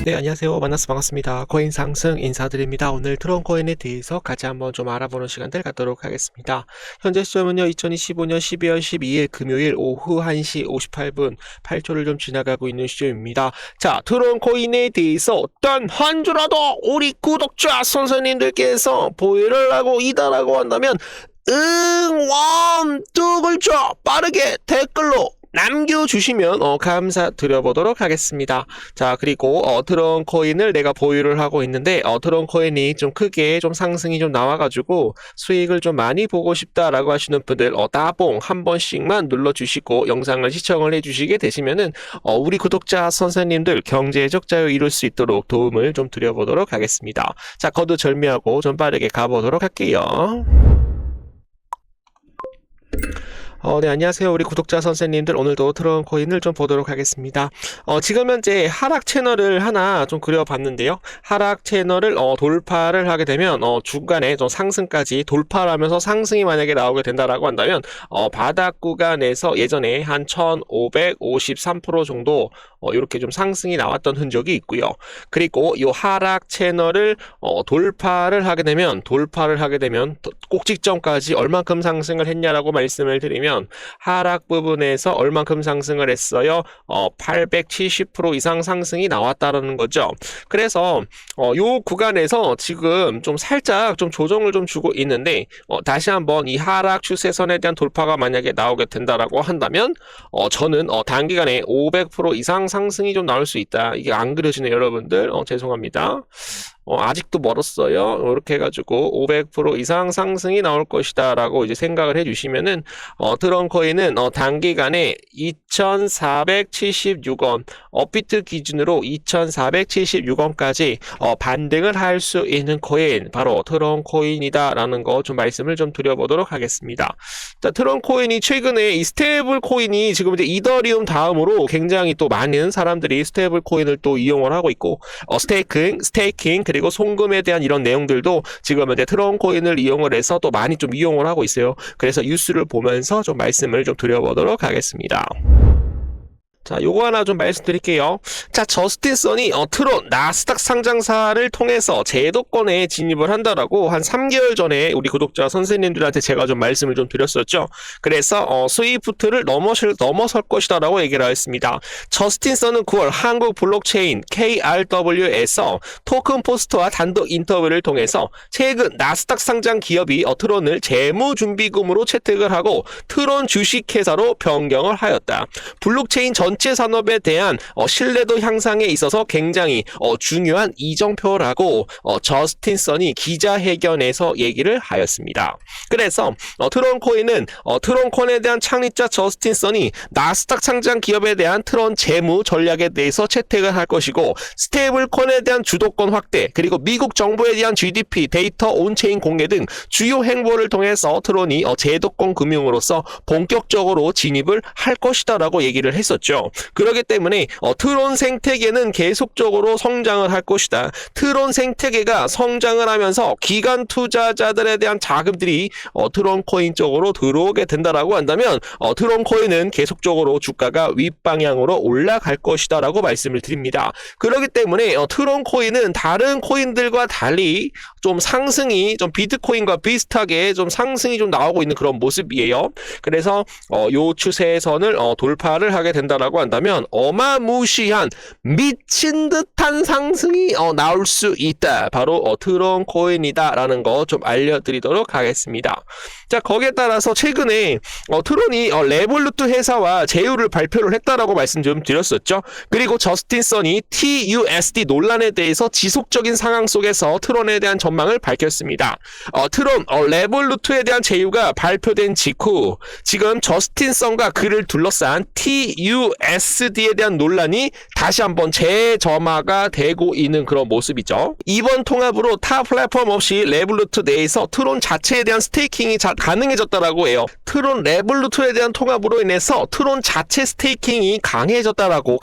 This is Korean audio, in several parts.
네, 안녕하세요. 만나서 반갑습니다. 코인 상승 인사드립니다. 오늘 트론 코인에 대해서 같이 한번 좀 알아보는 시간들 갖도록 하겠습니다. 현재 시점은요, 2025년 12월 12일 금요일 오후 1시 58분 8초를 좀 지나가고 있는 시점입니다. 자, 트론 코인에 대해서 단 한 주라도 우리 구독자 선생님들께서 보유를 하고 이다라고 한다면 응원 두 글자 빠르게 댓글로 남겨주시면 감사드려보도록 하겠습니다. 자, 그리고 트론 코인을 내가 보유를 하고 있는데 트론 코인이 좀 크게 좀 상승이 좀 나와가지고 수익을 좀 많이 보고 싶다라고 하시는 분들 따봉 한 번씩만 눌러주시고 영상을 시청을 해주시게 되시면은 우리 구독자 선생님들 경제적 자유 이룰 수 있도록 도움을 좀 드려보도록 하겠습니다. 자, 거두절미하고 좀 빠르게 가보도록 할게요. 네, 안녕하세요. 우리 구독자 선생님들, 오늘도 트론 코인을 좀 보도록 하겠습니다. 지금 현재 하락 채널을 하나 좀 그려봤는데요. 하락 채널을 돌파를 하게 되면 중간에 좀 상승까지 돌파를 하면서 상승이 만약에 나오게 된다라고 한다면 바닥 구간에서 예전에 한 1553% 정도 이렇게 좀 상승이 나왔던 흔적이 있고요. 그리고 이 하락 채널을 돌파를 하게 되면 꼭지점까지 얼만큼 상승을 했냐라고 말씀을 드리면 하락 부분에서 얼만큼 상승을 했어요? 870% 이상 상승이 나왔다라는 거죠. 그래서 요 구간에서 지금 좀 살짝 좀 조정을 좀 주고 있는데 다시 한번 이 하락 추세선에 대한 돌파가 만약에 나오게 된다라고 한다면 저는 단기간에 500% 이상 상승이 좀 나올 수 있다. 이게 안 그려지네요, 여러분들. 죄송합니다. 아직도 멀었어요. 이렇게 해가지고 500% 이상 상승이 나올 것이다 라고 이제 생각을 해주시면은 트론 코인은 단기간에 2,476원 업비트 기준으로 2,476원까지 반등을 할 수 있는 코인 바로 트론 코인이다 라는 거 좀 말씀을 좀 드려보도록 하겠습니다. 자, 트론 코인이 최근에 이 스테이블 코인이 지금 이제 이더리움 다음으로 굉장히 또 많은 사람들이 스테이블 코인을 또 이용을 하고 있고 스테이킹 그리고 송금에 대한 이런 내용들도 지금 이제 트론 코인을 이용을 해서 또 많이 좀 이용을 하고 있어요. 그래서 뉴스를 보면서 좀 말씀을 좀 드려보도록 하겠습니다. 자, 요거 하나 좀 말씀드릴게요. 자, 저스틴 선이 트론 나스닥 상장사를 통해서 제도권에 진입을 한다라고 한 3개월 전에 우리 구독자 선생님들한테 제가 좀 말씀을 좀 드렸었죠. 그래서 스위프트를 넘어설 것이다라고 얘기를 했습니다. 저스틴 선은 9월 한국 블록체인 KRW에서 토큰 포스트와 단독 인터뷰를 통해서 최근 나스닥 상장 기업이 트론을 재무준비금으로 채택을 하고 트론 주식회사로 변경을 하였다. 블록체인 전체 산업에 대한 신뢰도 향상에 있어서 굉장히 중요한 이정표라고 저스틴 선이 기자회견에서 얘기를 하였습니다. 그래서 트론 코인은 트론 코인에 대한 창립자 저스틴 선이 나스닥 상장 기업에 대한 트론 재무 전략에 대해서 채택을 할 것이고 스테이블 코인에 대한 주도권 확대 그리고 미국 정부에 대한 GDP 데이터 온체인 공개 등 주요 행보를 통해서 트론이 제도권 금융으로서 본격적으로 진입을 할 것이다 라고 얘기를 했었죠. 그렇기 때문에 트론 생태계는 계속적으로 성장을 할 것이다. 트론 생태계가 성장을 하면서 기관 투자자들에 대한 자금들이 트론 코인 쪽으로 들어오게 된다라고 한다면 트론 코인은 계속적으로 주가가 윗방향으로 올라갈 것이다 라고 말씀을 드립니다. 그렇기 때문에 트론 코인은 다른 코인들과 달리 좀 상승이 좀 비트코인과 비슷하게 좀 상승이 좀 나오고 있는 그런 모습이에요. 그래서 요 추세선을 돌파를 하게 된다라고 한다면 어마무시한 미친 듯한 상승이 나올 수 있다. 바로 트론 코인이다 라는 거 좀 알려드리도록 하겠습니다. 자, 거기에 따라서 최근에 트론이 레볼루트 회사와 제휴를 발표를 했다라고 말씀 좀 드렸었죠. 그리고 저스틴 선이 TUSD 논란에 대해서 지속적인 상황 속에서 트론에 대한 전망을 밝혔습니다. 트론 레볼루트에 대한 제휴가 발표된 직후 지금 저스틴 선과 그를 둘러싼 TUSD에 대한 논란이 다시 한번 재점화가 되고 있는 그런 모습이죠. 이번 통합으로 타 플랫폼 없이 레볼루트 내에서 트론 자체에 대한 스테이킹이 가능해졌다라고 해요. 트론 레볼루트에 대한 통합으로 인해서 트론 자체 스테이킹이 가능해졌다라고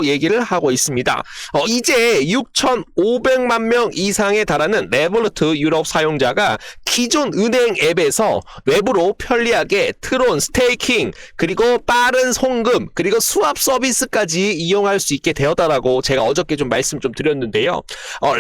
얘기를 하고 있습니다. 이제 6,500만 명 이상에 달하는 레볼루트 유럽 사용자가 기존 은행 앱에서 웹으로 편리하게 트론 스테이킹 그리고 빠른 송금 송금 그리고 수합 서비스까지 이용할 수 있게 되었다라고 제가 어저께 좀 말씀 좀 드렸는데요.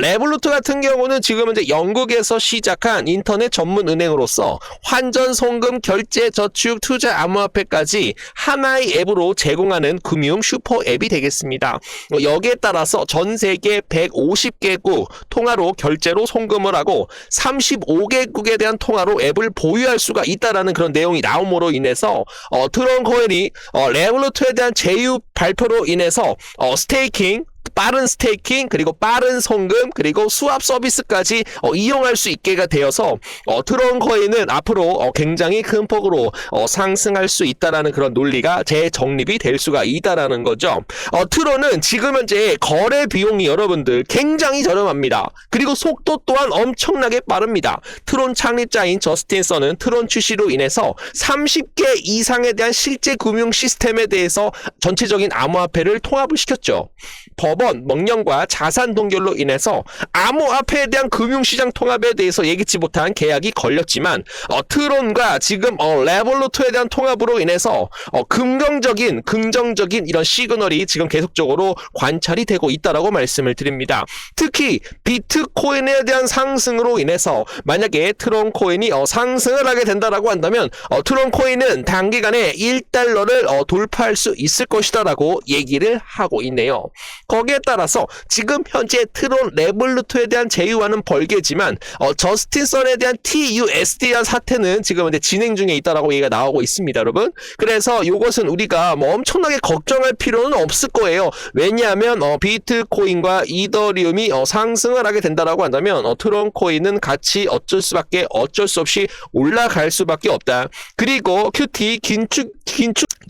레볼루트 같은 경우는 지금 이제 영국에서 시작한 인터넷 전문 은행으로서 환전, 송금, 결제, 저축, 투자, 암호화폐까지 하나의 앱으로 제공하는 금융 슈퍼 앱이 되겠습니다. 여기에 따라서 전 세계 150개국 통화로 결제로 송금을 하고 35개국에 대한 통화로 앱을 보유할 수가 있다라는 그런 내용이 나옴으로 인해서 트론 코인이 레볼루트에 대한 제휴 발표로 인해서 스테이킹, 빠른 스테이킹 그리고 빠른 송금 그리고 수합 서비스까지 이용할 수 있게 되어서 트론 코인은 앞으로 굉장히 큰 폭으로 상승할 수 있다라는 그런 논리가 재정립이 될 수가 있다라는 거죠. 트론은 지금 현재 거래 비용이 여러분들 굉장히 저렴합니다. 그리고 속도 또한 엄청나게 빠릅니다. 트론 창립자인 저스틴 선은 트론 출시로 인해서 30개 이상에 대한 실제 금융 시스템에 대해서 전체적인 암호화폐를 통합을 시켰죠. 법원, 명령과 자산 동결로 인해서 암호화폐에 대한 금융시장 통합에 대해서 예기치 못한 계약이 걸렸지만 트론과 지금 레볼루트에 대한 통합으로 인해서 긍정적인 이런 시그널이 지금 계속적으로 관찰이 되고 있다라고 말씀을 드립니다. 특히 비트코인에 대한 상승으로 인해서 만약에 트론 코인이 상승을 하게 된다라고 한다면 트론 코인은 단기간에 1달러를 돌파할 수 있을 것이다라고 얘기를 하고 있네요. 거기에 따라서 지금 현재 트론 레볼루트에 대한 제휴와는 벌개지만 저스틴 선에 대한 TUSD에 대한 사태는 지금 이제 진행 중에 있다라고 얘기가 나오고 있습니다, 여러분. 그래서 이것은 우리가 뭐 엄청나게 걱정할 필요는 없을 거예요. 왜냐하면 비트코인과 이더리움이 상승을 하게 된다라고 한다면 트론 코인은 같이 어쩔 수 없이 올라갈 수밖에 없다. 그리고 QT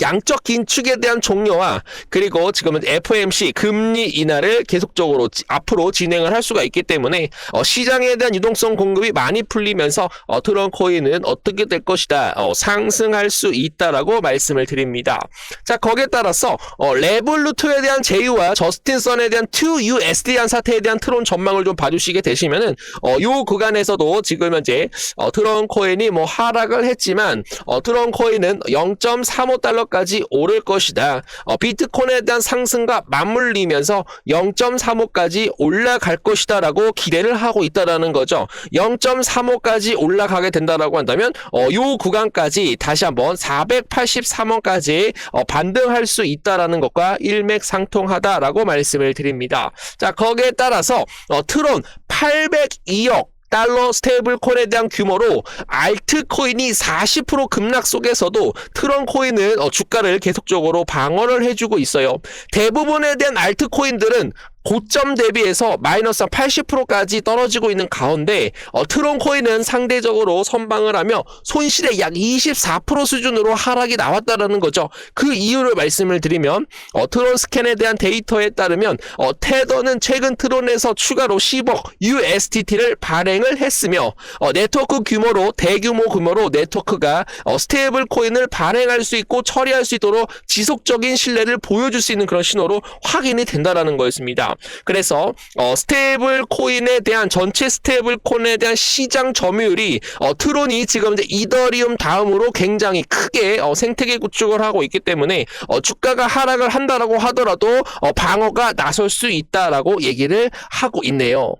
양적 긴축에 대한 종료와 그리고 지금은 FOMC 금리 인하를 계속적으로 앞으로 진행을 할 수가 있기 때문에 시장에 대한 유동성 공급이 많이 풀리면서 트론 코인은 어떻게 될 것이다, 상승할 수 있다라고 말씀을 드립니다. 자, 거기에 따라서 레볼루트에 대한 제휴와 저스틴 선에 대한 2USD에 대한 사태에 대한 트론 전망을 좀 봐주시게 되시면은 요 구간에서도 지금 현재 트론 코인이 뭐 하락을 했지만 트론 코인은 0.35달러까지 오를 것이다. 비트코인에 대한 상승과 맞물리면서 0.35까지 올라갈 것이다 라고 기대를 하고 있다라는 거죠. 0.35까지 올라가게 된다라고 한다면 요 구간까지 다시 한번 483원까지 반등할 수 있다라는 것과 일맥상통하다라고 말씀을 드립니다. 자, 거기에 따라서 트론 802억 달러 스테이블 코인에 대한 규모로 알트코인이 40% 급락 속에서도 트론 코인은 주가를 계속적으로 방어를 해주고 있어요. 대부분에 대한 알트코인들은 고점 대비해서 마이너스 80%까지 떨어지고 있는 가운데 트론 코인은 상대적으로 선방을 하며 손실의 약 24% 수준으로 하락이 나왔다라는 거죠. 그 이유를 말씀을 드리면 트론 스캔에 대한 데이터에 따르면 테더는 최근 트론에서 추가로 10억 USDT를 발행을 했으며 네트워크 규모로 대규모 규모로 네트워크가 스테이블 코인을 발행할 수 있고 처리할 수 있도록 지속적인 신뢰를 보여줄 수 있는 그런 신호로 확인이 된다라는 거였습니다. 그래서 스테이블 코인에 대한 전체 스테이블 코인에 대한 시장 점유율이 트론이 지금 이제 이더리움 다음으로 굉장히 크게 생태계 구축을 하고 있기 때문에 주가가 하락을 한다라고 하더라도 방어가 나설 수 있다라고 얘기를 하고 있네요.